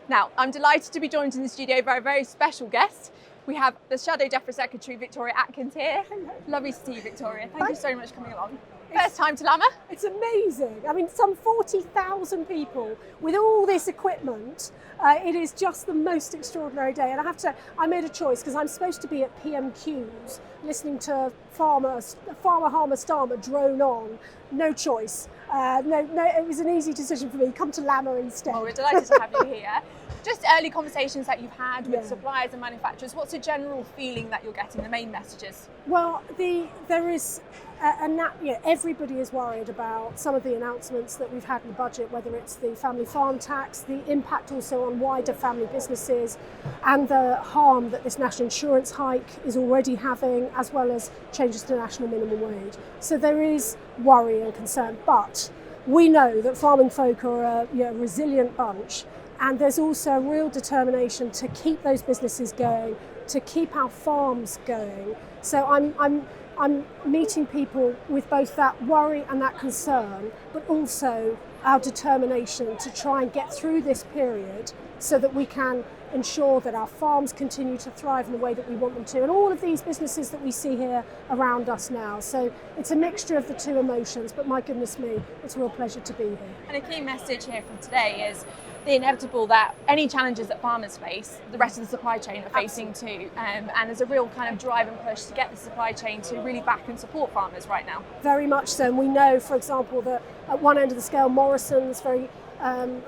Now, I'm delighted to be joined in the studio by a very special guest. We have the Shadow Defra Secretary, Victoria Atkins here. Lovely to see you, Victoria. Thank you so much for coming along. First time to Lamma? It's amazing. I mean, some 40,000 people with all this equipment. It is just the most extraordinary day. And I have to say, I made a choice because I'm supposed to be at PMQs listening to Farmer Harmer Starmer drone on. No choice. No, it was an easy decision for me. Come to Lamma instead. Well, we're delighted to have you here. Just early conversations that you've had with suppliers and manufacturers. What's the general feeling that you're getting, the main messages? Well, there is everybody is worried about some of the announcements that we've had in the budget, whether it's the family farm tax, the impact also on wider family businesses, and the harm that this national insurance hike is already having, as well as changes to national minimum wage. So there is worry and concern, but we know that farming folk are a resilient bunch. And there's also a real determination to keep those businesses going, to keep our farms going. So I'm meeting people with both that worry and that concern, but also our determination to try and get through this period so that we can ensure that our farms continue to thrive in the way that we want them to, and all of these businesses that we see here around us now. So it's a mixture of the two emotions, but my goodness me, it's a real pleasure to be here. And a key message here from today is the inevitable that any challenges that farmers face, the rest of the supply chain are facing too. And there's a real kind of drive and push to get the supply chain to really back and support farmers right now. Very much so. And we know, for example, that at one end of the scale, Morrison's very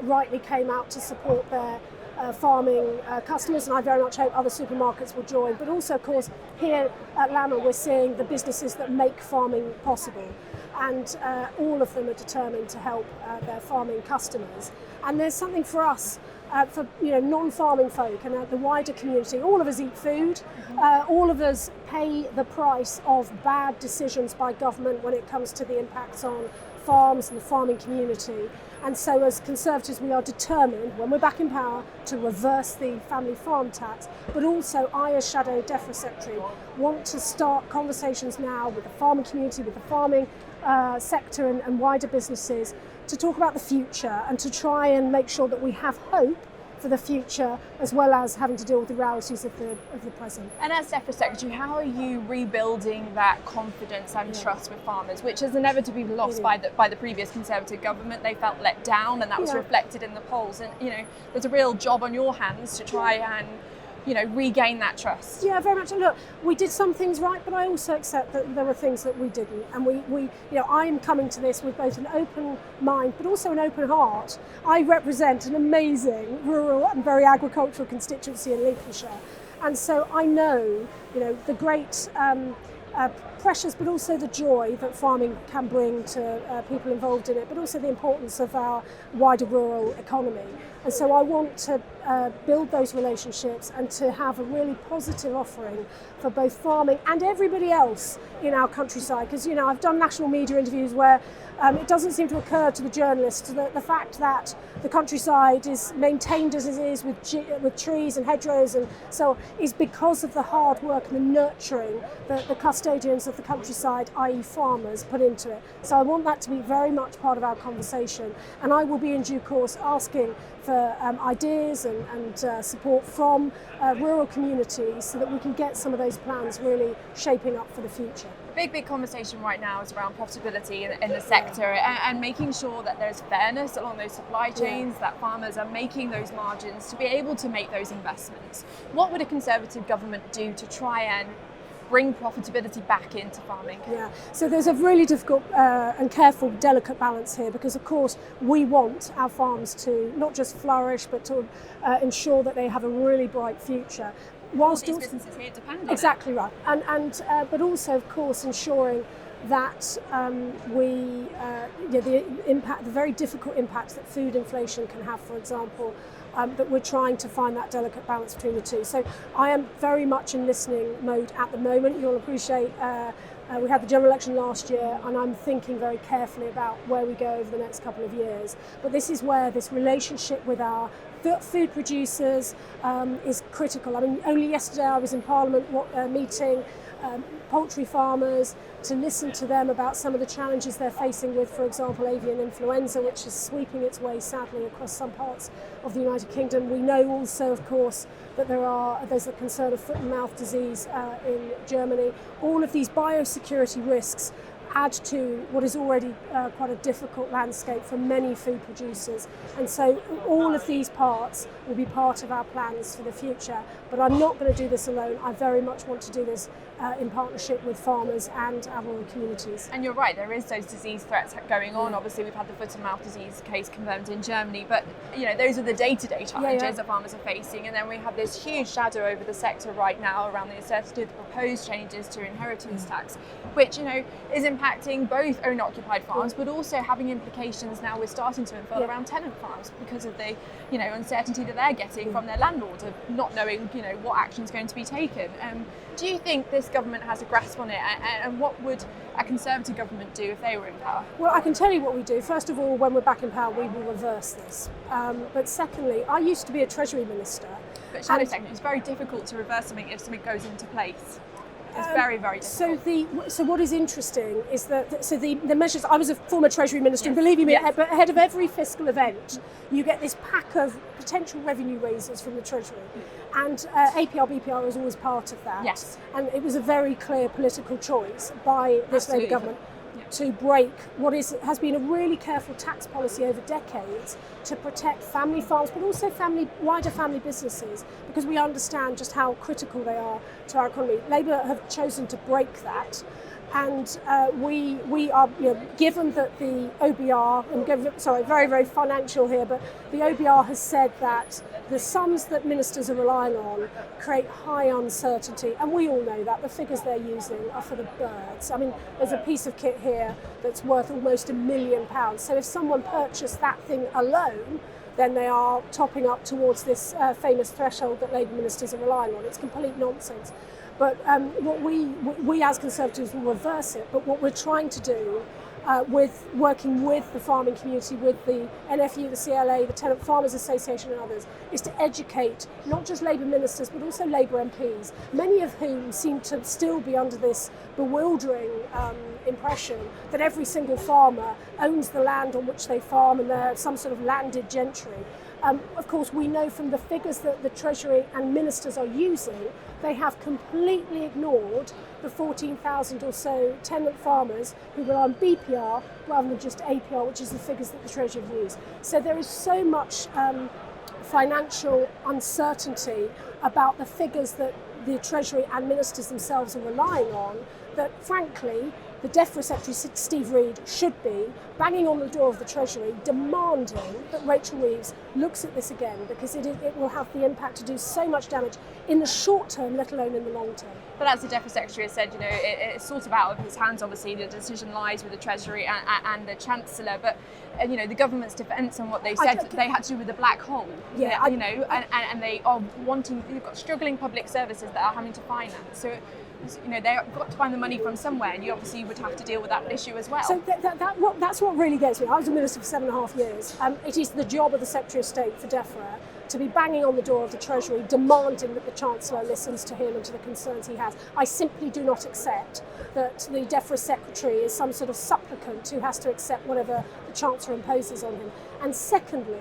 rightly came out to support their farming customers, and I very much hope other supermarkets will join. But also, of course, here at Lamma, we're seeing the businesses that make farming possible. And all of them are determined to help their farming customers. And there's something for us, for non-farming folk and the wider community. All of us eat food. All of us pay the price of bad decisions by government when it comes to the impacts on farms and the farming community. And so as Conservatives, we are determined, when we're back in power, to reverse the family farm tax. But also, I as Shadow Defra Secretary want to start conversations now with the farming community, with the farming sector and wider businesses, to talk about the future and to try and make sure that we have hope for the future, as well as having to deal with the realities of the present. And as Defra Secretary, how are you rebuilding that confidence and trust with farmers, which has inevitably been lost by the previous Conservative government? They felt let down, and that was reflected in the polls. And there's a real job on your hands to try and regain that trust. Yeah, very much. And look, we did some things right, but I also accept that there were things that we didn't. And I am coming to this with both an open mind, but also an open heart. I represent an amazing rural and very agricultural constituency in Lincolnshire. And so I know, the great pressures, but also the joy that farming can bring to people involved in it, but also the importance of our wider rural economy. And so I want to build those relationships and to have a really positive offering for both farming and everybody else in our countryside. Because, I've done national media interviews where it doesn't seem to occur to the journalists that the fact that the countryside is maintained as it is with trees and hedgerows and so is because of the hard work and the nurturing that the custodians of the countryside, i.e. farmers, put into it. So I want that to be very much part of our conversation, and I will be in due course asking for ideas and support from rural communities so that we can get some of those plans really shaping up for the future. Big conversation right now is around profitability in the sector and making sure that there's fairness along those supply chains, that farmers are making those margins to be able to make those investments. What would a Conservative government do to try and bring profitability back into farming? Yeah, so there's a really difficult and careful, delicate balance here, because of course we want our farms to not just flourish, but to ensure that they have a really bright future. Whilst these businesses here depend on exactly right, and but also of course ensuring that the very difficult impacts that food inflation can have, for example, that we're trying to find that delicate balance between the two. So I am very much in listening mode at the moment. You'll appreciate we had the general election last year, and I'm thinking very carefully about where we go over the next couple of years. But this is where this relationship with our food producers is critical. I mean, only yesterday I was in Parliament meeting poultry farmers to listen to them about some of the challenges they're facing with, for example, avian influenza, which is sweeping its way sadly across some parts of the United Kingdom. We know also, of course, that there's a concern of foot and mouth disease in Germany. All of these biosecurity risks add to what is already quite a difficult landscape for many food producers. And so all of these parts will be part of our plans for the future. But I'm not going to do this alone. I very much want to do this in partnership with farmers and our rural communities. And you're right, there is those disease threats going on. Obviously, we've had the foot and mouth disease case confirmed in Germany, but those are the day-to-day challenges that farmers are facing. And then we have this huge shadow over the sector right now around the uncertainty of the proposed changes to inheritance tax, which is impacting both own-occupied farms, but also having implications now we're starting to unfold around tenant farms because of the uncertainty that they're getting from their landlords of not knowing what action is going to be taken. Do you think this government has a grasp on it, and what would a Conservative government do if they were in power? Well, I can tell you what we do. First of all, when we're back in power, we will reverse this. But secondly, I used to be a Treasury Minister. But Shadow Secretary, it's very difficult to reverse something if something goes into place. It's very, very difficult. So what is interesting is that the measures. I was a former Treasury Minister, and believe me, but ahead of every fiscal event, you get this pack of potential revenue raisers from the Treasury, and APR BPR was always part of that. Yes. And it was a very clear political choice by this Labour government to break what has been a really careful tax policy over decades to protect family farms, but also wider family businesses, because we understand just how critical they are to our economy. Labour have chosen to break that, and we are, given that the OBR, very, very financial here, but the OBR has said that the sums that ministers are relying on create high uncertainty, and we all know that. The figures they're using are for the birds. I mean, there's a piece of kit here that's worth almost £1 million. So if someone purchased that thing alone, then they are topping up towards this famous threshold that Labour ministers are relying on. It's complete nonsense. But what we as Conservatives will reverse it, but what we're trying to do with working with the farming community, with the NFU, the CLA, the Tenant Farmers Association and others, is to educate not just Labour ministers but also Labour MPs, many of whom seem to still be under this bewildering impression that every single farmer owns the land on which they farm and they're some sort of landed gentry. Of course, we know from the figures that the Treasury and ministers are using, they have completely ignored the 14,000 or so tenant farmers who rely on BPR rather than just APR, which is the figures that the Treasury have used. So there is so much financial uncertainty about the figures that the Treasury and ministers themselves are relying on that, frankly, the Defra Secretary, Steve Reed, should be banging on the door of the Treasury, demanding that Rachael Reeves looks at this again, because it will have the impact to do so much damage in the short term, let alone in the long term. But as the Defra Secretary has said, it's sort of out of his hands, obviously. The decision lies with the Treasury and the Chancellor. But, the government's defence and what they said, they had to do with the black hole. Yeah, and they are you've got struggling public services that are having to finance. So, they've got to find the money from somewhere, and you obviously would have to deal with that issue as well. So that's what really gets me. I was a minister for 7.5 years. It is the job of the Secretary of State for Defra to be banging on the door of the Treasury, demanding that the Chancellor listens to him and to the concerns he has. I simply do not accept that the Defra Secretary is some sort of supplicant who has to accept whatever the Chancellor imposes on him. And secondly,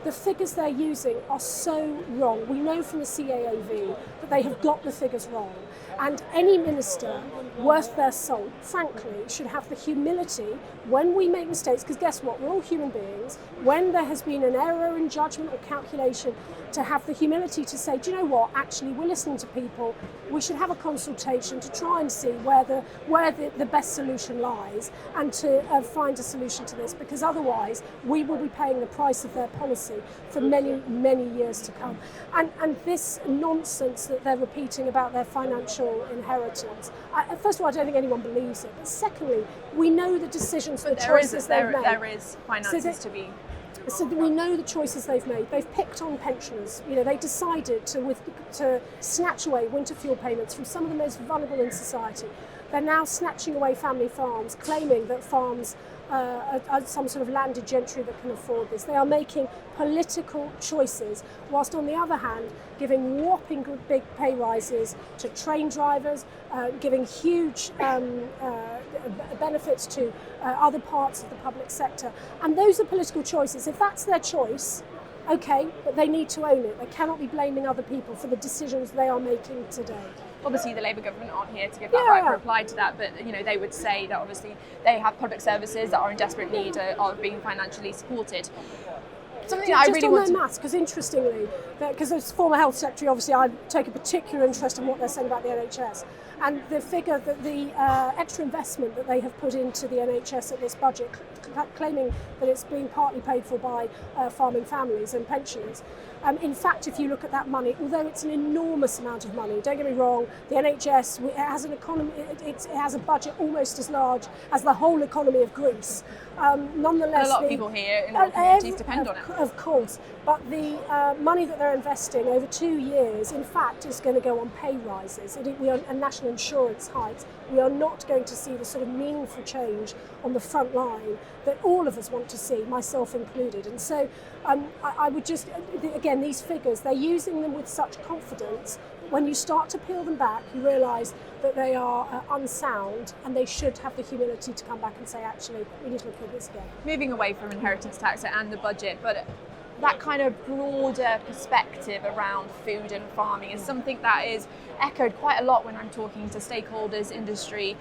the figures they're using are so wrong. We know from the CAOV that they have got the figures wrong. And any minister worth their salt, frankly, should have the humility when we make mistakes, because guess what, we're all human beings, when there has been an error in judgment or calculation, to have the humility to say, do you know what, actually we're listening to people, we should have a consultation to try and see where the best solution lies, and to find a solution to this, because otherwise we will be paying the price of their policy for many, many years to come. And this nonsense that they're repeating about their financial inheritance, first of all, I don't think anyone believes it, but secondly, we know the decisions, the choices they've made. There is finances to be. So we know the choices they've made. They've picked on pensioners. They decided to snatch away winter fuel payments from some of the most vulnerable in society. They're now snatching away family farms, claiming that farms some sort of landed gentry that can afford this. They are making political choices, whilst on the other hand giving whopping big pay rises to train drivers, giving huge benefits to other parts of the public sector. And those are political choices. If that's their choice, okay, but they need to own it. They cannot be blaming other people for the decisions they are making today. Obviously, the Labour government aren't here to give that right reply to that, but they would say that obviously they have public services that are in desperate need of being financially supported. Something that I really want to... maths, because interestingly, because as former health secretary, obviously I take a particular interest in what they're saying about the NHS. And the figure that the extra investment that they have put into the NHS at this budget, claiming that it's being partly paid for by farming families and pensioners. In fact, if you look at that money, although it's an enormous amount of money, don't get me wrong, the NHS it has an economy, it has a budget almost as large as the whole economy of Greece. Nonetheless, a lot of people here in our communities depend on it. Of course, but the money that they're investing over 2 years, in fact, is going to go on pay rises and national insurance hikes. We are not going to see the sort of meaningful change on the front line that all of us want to see, myself included. And so I would just, again, these figures, they're using them with such confidence. When you start to peel them back, you realise that they are unsound, and they should have the humility to come back and say, actually, we need to look at this again. Moving away from inheritance tax and the budget, but that kind of broader perspective around food and farming is something that is echoed quite a lot when I'm talking to stakeholders, industry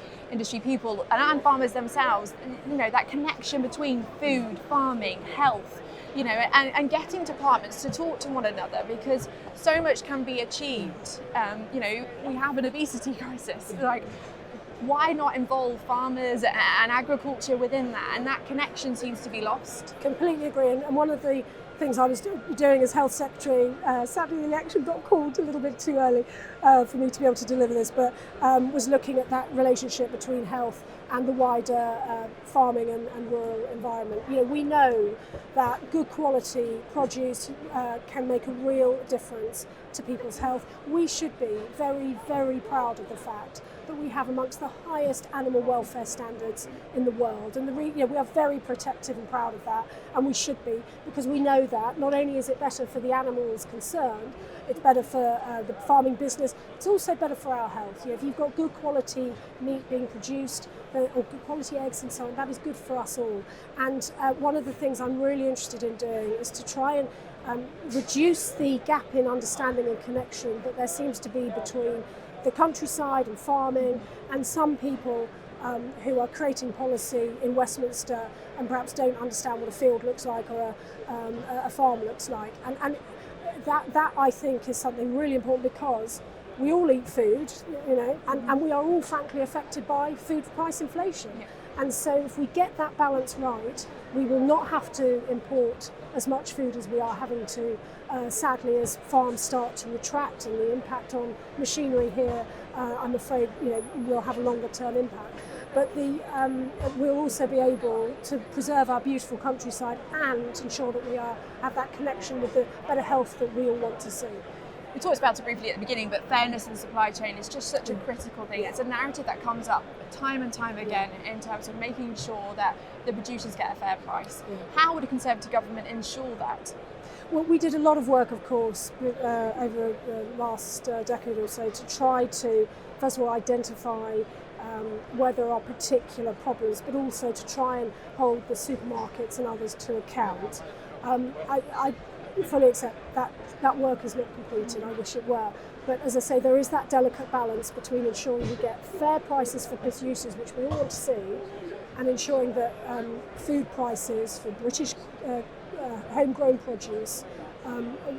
people, and farmers themselves. That connection between food, farming, health, and getting departments to talk to one another, because so much can be achieved. We have an obesity crisis. Why not involve farmers and agriculture within that? And that connection seems to be lost. Completely agree. And one of the things I was doing as health secretary, sadly the election got called a little bit too early for me to be able to deliver this, but was looking at that relationship between health and the wider farming and rural environment. We know that good quality produce can make a real difference to people's health. We should be very, very proud of the fact that we have amongst the highest animal welfare standards in the world, and we are very protective and proud of that, and we should be, because we know that not only is it better for the animals concerned, it's better for the farming business, it's also better for our health. If you've got good quality meat being produced, or good quality eggs and so on, that is good for us all. And one of the things I'm really interested in doing is to try and reduce the gap in understanding and connection that there seems to be between the countryside and farming and some people who are creating policy in Westminster and perhaps don't understand what a field looks like or a farm looks like. And that I think is something really important, because we all eat food, and we are all frankly affected by food price inflation. Yeah. And so if we get that balance right, we will not have to import as much food as we are having to, sadly, as farms start to retract, and the impact on machinery here, I'm afraid, will have a longer term impact. But we'll also be able to preserve our beautiful countryside and ensure that we have that connection with the better health that we all want to see. We talked about it briefly at the beginning, but fairness in the supply chain is just such a critical thing. It's a narrative that comes up time and time again in terms of making sure that the producers get a fair price. How would a Conservative government ensure that? Well, we did a lot of work, of course, over the last decade or so to try to, first of all, identify where there are particular problems, but also to try and hold the supermarkets and others to account. I fully accept that work is not completed. I wish it were. But as I say, there is that delicate balance between ensuring we get fair prices for producers, which we all want to see, and ensuring that food prices for British homegrown produce,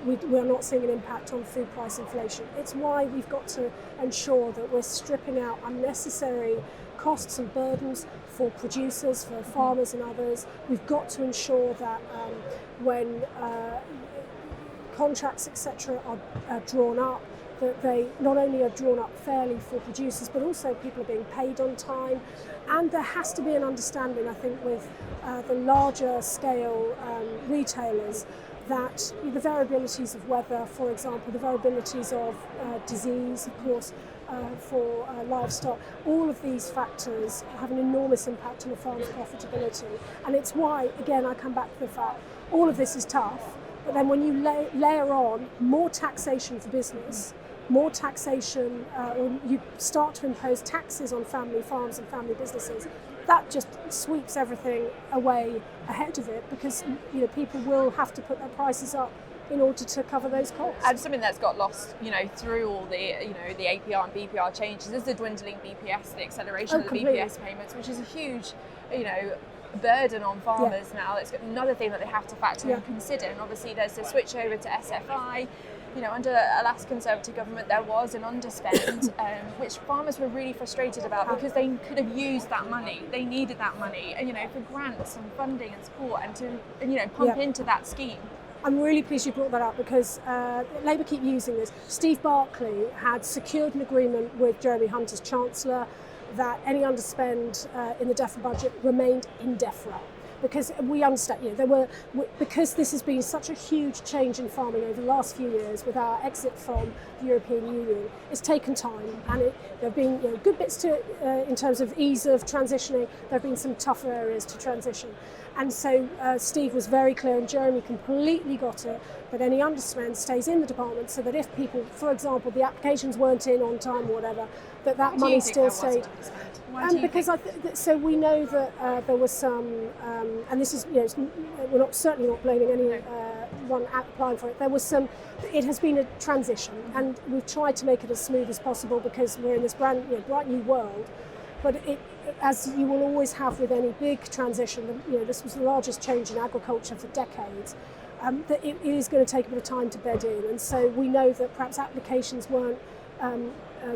we are not seeing an impact on food price inflation. It's why we've got to ensure that we're stripping out unnecessary costs and burdens for producers, for farmers and others. We've got to ensure that when contracts, etc., are drawn up, that they not only are drawn up fairly for producers, but also people are being paid on time. And there has to be an understanding, I think, with the larger scale retailers that the variabilities of weather, for example, the variabilities of disease, of course, for livestock, all of these factors have an enormous impact on a farm's profitability. And it's why, again, I come back to the fact all of this is tough, but then when you layer on more taxation for business, more taxation, or you start to impose taxes on family farms and family businesses, that just sweeps everything away ahead of it, because people will have to put their prices up in order to cover those costs. And something that's got lost, through all the, the APR and BPR changes is the dwindling BPS, the acceleration of the completely. BPS payments, which is a huge, burden on farmers now. It's another thing that they have to factor and consider. And obviously there's the switch over to SFI. Under a last Conservative government, there was an underspend, which farmers were really frustrated about, because they could have used that money. They needed that money, for grants and funding and support, and to, pump into that scheme. I'm really pleased you brought that up, because Labour keep using this. Steve Barclay had secured an agreement with Jeremy Hunt as Chancellor that any underspend in the DEFRA budget remained in DEFRA. Because we understand, because this has been such a huge change in farming over the last few years with our exit from the European Union, it's taken time, and there have been good bits to in terms of ease of transitioning. There have been some tougher areas to transition, and so Steve was very clear, and Jeremy completely got it, that any underspend stays in the department, so that if people, for example, the applications weren't in on time or whatever, that money still stayed. Because so we know that there was some, and this is, we're certainly not blaming anyone applying for it. There was some. It has been a transition, and we've tried to make it as smooth as possible, because we're in this bright new world. But as you will always have with any big transition, this was the largest change in agriculture for decades. That it is going to take a bit of time to bed in, and so we know that perhaps applications weren't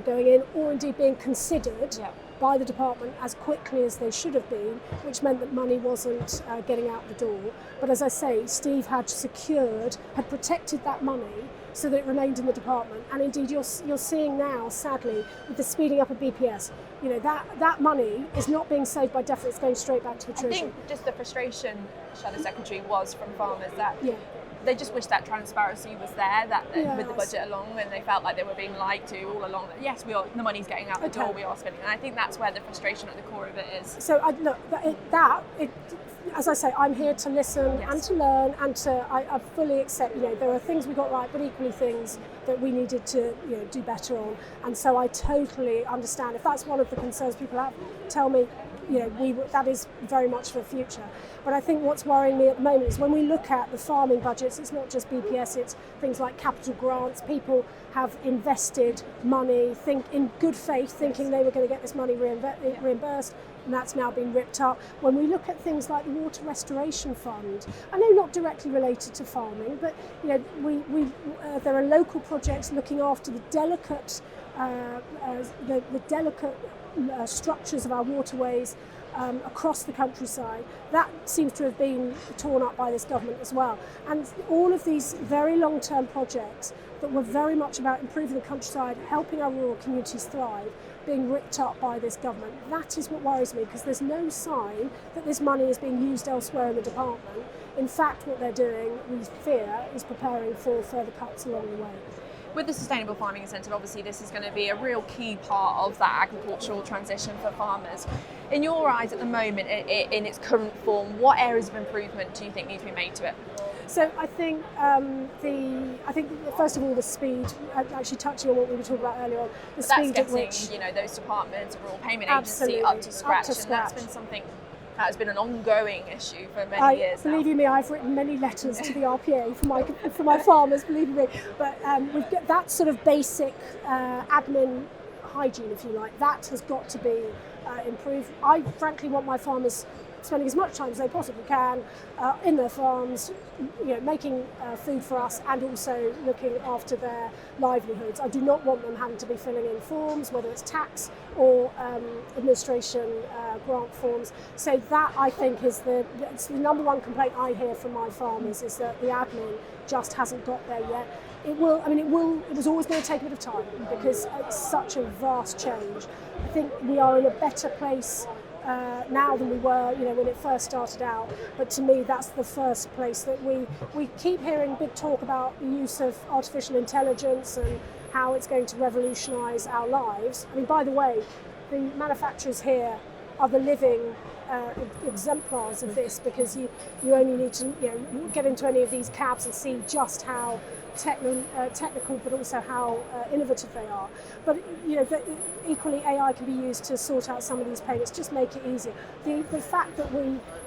going in, or indeed being considered by the department as quickly as they should have been, which meant that money wasn't getting out the door. But as I say, Steve had protected that money so that it remained in the department. And indeed, you're seeing now, sadly, with the speeding up of BPS, that money is not being saved by DEFRA, it's going straight back to the Treasury. I think just the frustration, Shadow Secretary, was from farmers that they just wish that transparency was there, with the budget along, when they felt like they were being lied to all along. That yes, the money's getting out the door, we are spending, and I think that's where the frustration at the core of it is. So as I say, I'm here to listen and to learn, and I fully accept. There are things we got right, but equally things that we needed to do better on. And so I totally understand. If that's one of the concerns people have, tell me. That is very much for the future. But I think what's worrying me at the moment is when we look at the farming budgets, it's not just BPS, it's things like capital grants. People have invested money, in good faith, thinking they were going to get this money reimbursed, and that's now been ripped up. When we look at things like the Water Restoration Fund, I know not directly related to farming, but there are local projects looking after the delicate structures of our waterways across the countryside. That seems to have been torn up by this government as well. And all of these very long-term projects that were very much about improving the countryside, helping our rural communities thrive, being ripped up by this government. That is what worries me, because there's no sign that this money is being used elsewhere in the department. In fact, what they're doing, we fear, is preparing for further cuts along the way. With the Sustainable Farming Incentive, obviously this is going to be a real key part of that agricultural transition for farmers. In your eyes at the moment, in its current form, what areas of improvement do you think need to be made to it? So I think first of all the speed, actually touching on what we were talking about earlier on, the speed at which those departments, rural payment agency, up to scratch, and that's been something that has been an ongoing issue for many years now. Believe you me, I've written many letters to the RPA for my farmers, believe me. But we've got that sort of basic admin hygiene, if you like, that has got to be improved. I frankly want my farmers spending as much time as they possibly can in their farms, making food for us, and also looking after their livelihoods. I do not want them having to be filling in forms, whether it's tax or administration grant forms. So that, I think, it's the number one complaint I hear from my farmers, is that the admin just hasn't got there yet. It was always going to take a bit of time, because it's such a vast change. I think we are in a better place now than we were, when it first started out. But to me, that's the first place that we keep hearing big talk about the use of artificial intelligence and how it's going to revolutionise our lives. I mean, by the way, the manufacturers here are the living exemplars of this, because you only need to get into any of these cabs and see just how technical, but also how innovative they are. But equally, AI can be used to sort out some of these payments, just make it easier. The fact that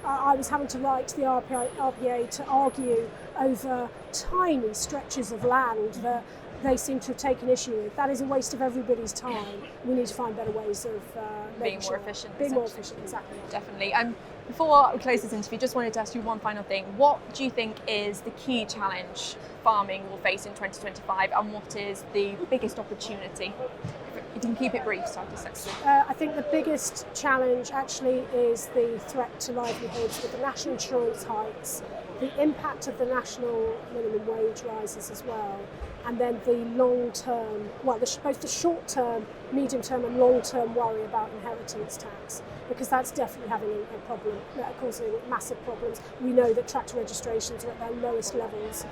I was having to write to the RPA to argue over tiny stretches of land that they seem to have taken issue with, that is a waste of everybody's time. We need to find better ways of being more efficient. Being more efficient, exactly. Definitely. Before we close this interview, just wanted to ask you one final thing. What do you think is the key challenge farming will face in 2025, and what is the biggest opportunity? You can keep it brief, so I'll just I think the biggest challenge actually is the threat to livelihoods with the national insurance hikes, the impact of the national minimum wage rises as well, and then the long-term, both the short-term, medium-term and long-term worry about inheritance tax, because that's definitely having a problem, causing massive problems. We know that tractor registrations are at their lowest levels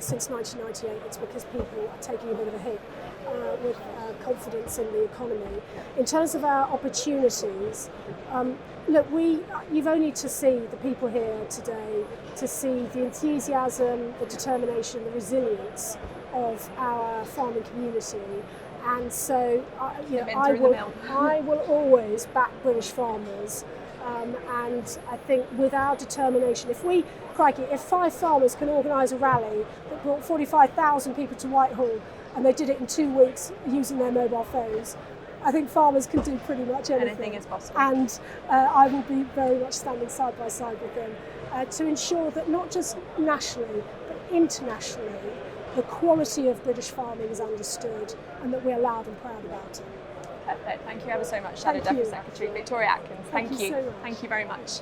since 1998. It's because people are taking a bit of a hit with confidence in the economy. In terms of our opportunities, look, you've only to see the people here today to see the enthusiasm, the determination, the resilience of our farming community. And so, I will always back British farmers. And I think with our determination, if 5 farmers can organise a rally that brought 45,000 people to Whitehall, and they did it in 2 weeks using their mobile phones, I think farmers can do pretty much anything. Anything is possible. And I will be very much standing side by side with them to ensure that not just nationally, but internationally, the quality of British farming is understood, and that we're loud and proud about it. Perfect. Thank you ever so much, Shadow Defra Secretary Victoria Atkins. Thank you. So much. Thank you very much.